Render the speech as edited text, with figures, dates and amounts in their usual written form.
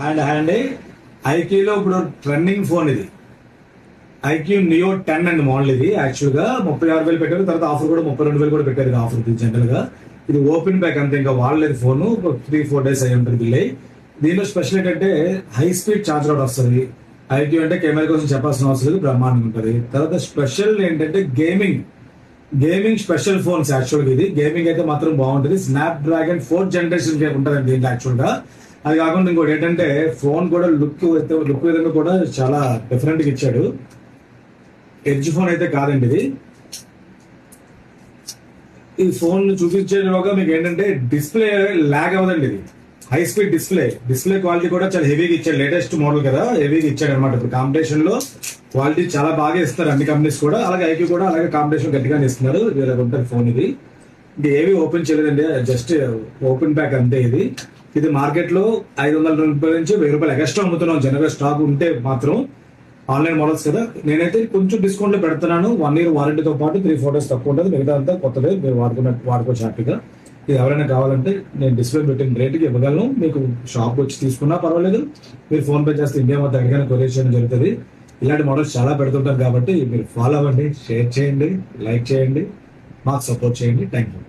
And ఐక్యూలో ఇప్పుడు trending phone ఇది. IQ neo 10 అండి మోడల్. ఇది యాక్చువల్ గా 36,000 పెట్టారు, తర్వాత ఆఫర్ కూడా 32,000 కూడా పెట్టారు ఆఫర్. జనరల్ గా ఇది ఓపెన్ బ్యాక్ అంతే, ఇంకా వాడలేదు ఫోన్. 3-4 డేస్ అయ్యి ఉంటుంది బిల్ అయ్యి. దీనిలో స్పెషల్ ఏంటంటే హై స్పీడ్ ఛార్జర్ కూడా వస్తుంది. ఐక్యూ అంటే కెమెరా కోసం చెప్పాల్సిన అవసరం లేదు, బ్రహ్మాండంగా ఉంటుంది. తర్వాత స్పెషల్ ఏంటంటే గేమింగ్ స్పెషల్ ఫోన్స్. యాక్చువల్ గా ఇది గేమింగ్ అయితే మాత్రం బాగుంటుంది. స్నాప్ డ్రాగన్ 4th జనరేషన్ ఉంటుంది దీంట్లో యాక్చువల్ గా. అది కాకుండా ఇంకోటి ఏంటంటే ఫోన్ కూడా లుక్ విధంగా కూడా చాలా డిఫరెంట్ గా ఇచ్చాడు. ఎడ్జ్ ఫోన్ అయితే కాదండి ఇది. ఈ ఫోన్ చూపించేలోగా మీకు ఏంటంటే డిస్ప్లే లాగ్ అవ్వదండి. ఇది హై స్పీడ్ డిస్ప్లే క్వాలిటీ కూడా చాలా హెవీగా ఇచ్చాడు. లేటెస్ట్ మోడల్ కదా, హెవీగా ఇచ్చాడు అనమాట. ఇప్పుడు కాంపిటీషన్ లో క్వాలిటీ చాలా బాగా ఇస్తారు అన్ని కంపెనీస్ కూడా. అలాగే ఐక్యూ కూడా అలాగే కాంపిటీషన్ గట్టిగానే ఇస్తున్నారు. ఇలా ఉంటుంది ఫోన్. ఇది ఏవి ఓపెన్ చేయలేదండి, జస్ట్ ఓపెన్ ప్యాక్ అంతే. ఇది మార్కెట్ లో 500 రూపాయల నుంచి 1000 రూపాయలు ఎక్స్ట్రా అమ్ముతున్నాం. జనరల్ స్టాక్ ఉంటే మాత్రం ఆన్లైన్ మోడల్స్ కదా. నేనైతే కొంచెం డిస్కౌంట్ లో పెడుతున్నాను. 1 year వారంటీతో పాటు 3-4 days తక్కువ ఉంటుంది. మిగతా అంతా కొత్తదే, మీరు వాడుకోవచ్చు హ్యాపీగా. ఇది ఎవరైనా కావాలంటే నేను డిస్ప్లే పెట్టిన రేటుకి ఇవ్వగలను. మీకు షాప్ వచ్చి తీసుకున్నా పర్వాలేదు. మీరు ఫోన్ పే చేస్తే ఇండియా మొత్తం ఎక్కడికైనా కొరియర్ చేయడం జరుగుతుంది. ఇలాంటి మోడల్స్ చాలా పెడుతుంటారు కాబట్టి మీరు ఫాలో అవ్వండి, షేర్ చేయండి, లైక్ చేయండి, మాకు సపోర్ట్ చేయండి. Thank you.